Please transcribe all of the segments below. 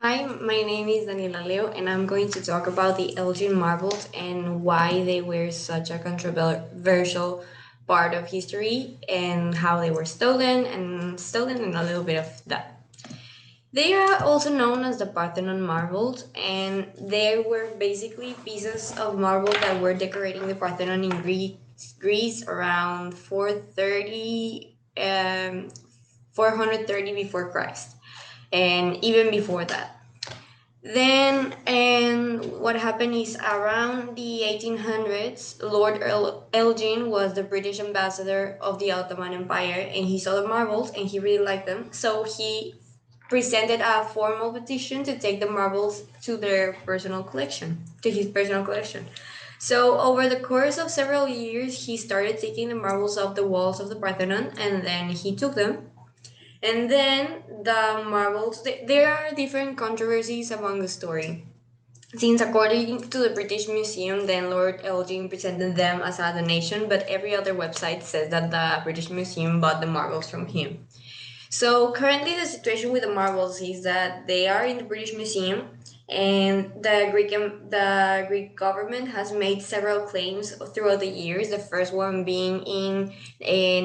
Hi, my name is DanielaLeo, and I'm going to talk about the Elgin marbles and why they were such a controversial part of history and how they were stolen and a little bit of that. They are also known as the Parthenon marbles, and they were basically pieces of marble that were decorating the Parthenon in Greece around 430 before Christ, and even before that. Then, and what happened is around the 1800s, Lord Elgin was the British ambassador of the Ottoman Empire, and he saw the marbles and he really liked them. So he presented a formal petition to take the marbles to their personal collection, to his personal collection. So over the course of several years, he started taking the marbles off the walls of the Parthenon, and then he took them and then the marbles, there are different controversies among the story. Since according to the British Museum, then Lord Elgin presented them as a donation, but every other website says that the British Museum bought the marbles from him. So currently, the situation with the marbles is that they are in the British Museum, and the Greek government has made several claims throughout the years. The first one being in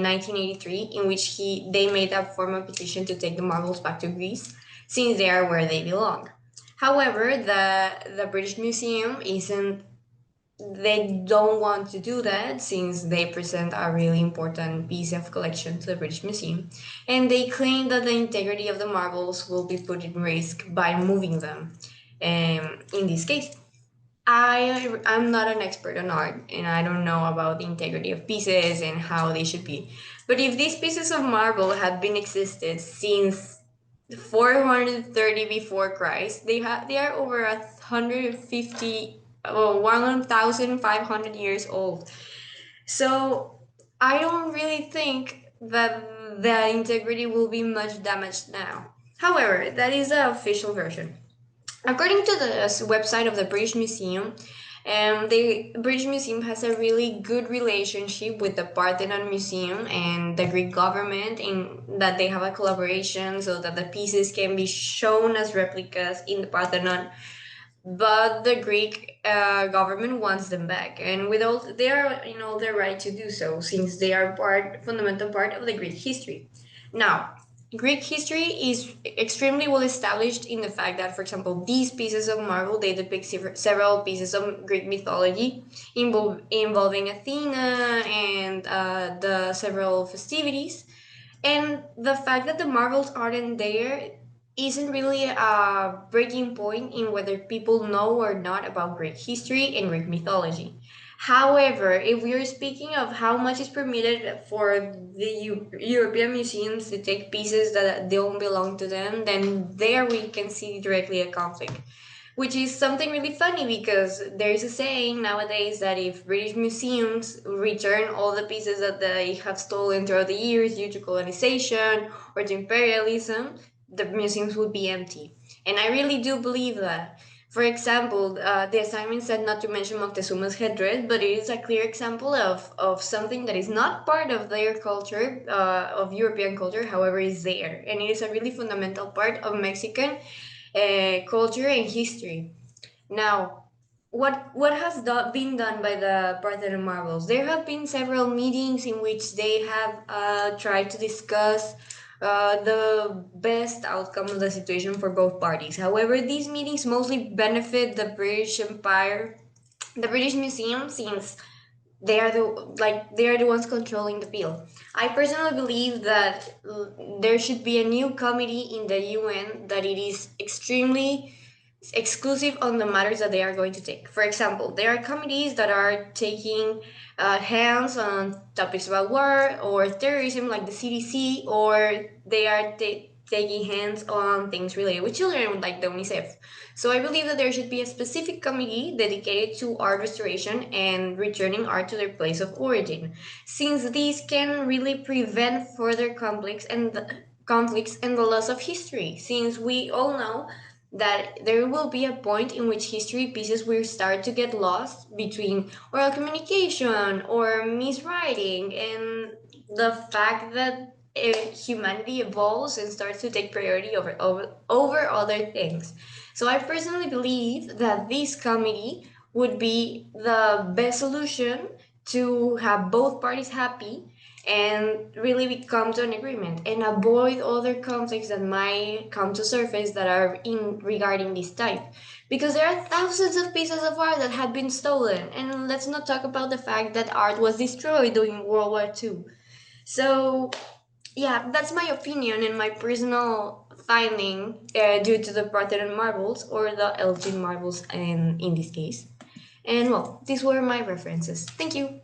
1983, in which they made a formal petition to take the marbles back to Greece, since they are where they belong. However, the British Museum isn't they don't want to do that since they present a really important piece of collection to the British Museum, and they claim that the integrity of the marbles will be put in risk by moving them. In this case, I'm not an expert on art, and I don't know about the integrity of pieces and how they should be. But if these pieces of marble had been existed since 430 before Christ, they are over 150, 1,500 years old. So I don't really think that the integrity will be much damaged now. However, that is the official version. According to the website of the British Museum, the British Museum has a really good relationship with the Parthenon Museum and the Greek government, in that they have a collaboration so that the pieces can be shown as replicas in the Parthenon. But the Greek government wants them back, and with all they are in all their right to do so, since they are fundamental part of the Greek history. Now, Greek history is extremely well established in the fact that, for example, these pieces of marble they depict several pieces of Greek mythology involving Athena and the several festivities. And the fact that the marbles aren't there isn't really a breaking point in whether people know or not about Greek history and Greek mythology. However, if we are speaking of how much is permitted for the European museums to take pieces that don't belong to them, then there we can see directly a conflict, which is something really funny because there is a saying nowadays that if British museums return all the pieces that they have stolen throughout the years due to colonization or to imperialism, the museums would be empty. And I really do believe that. For example, the assignment said not to mention Moctezuma's headdress, but it is a clear example of something that is not part of their culture, of European culture, however, is there. And it is a really fundamental part of Mexican culture and history. Now, what has been done by the Parthenon marbles? There have been several meetings in which they have tried to discuss the best outcome of the situation for both parties. However, these meetings mostly benefit the British Empire, the British Museum, since they are the ones controlling the bill. I personally believe that there should be a new committee in the UN that it is extremely exclusive on the matters that they are going to take. For example, there are committees that are taking hands on topics about war or terrorism, like the CDC, or they are taking hands on things related with children, like the UNICEF. So I believe that there should be a specific committee dedicated to art restoration and returning art to their place of origin, since these can really prevent further conflicts and the loss of history, since we all know that there will be a point in which history pieces will start to get lost between oral communication or miswriting, and the fact that humanity evolves and starts to take priority over other things. So I personally believe that this committee would be the best solution to have both parties happy and really we come to an agreement and avoid other conflicts that might come to surface that are in regarding this type, because there are thousands of pieces of art that had been stolen, and let's not talk about the fact that art was destroyed during World War II. So yeah, that's my opinion and my personal finding due to the Parthenon marbles or the Elgin marbles in this case. And well, these were my references. Thank you.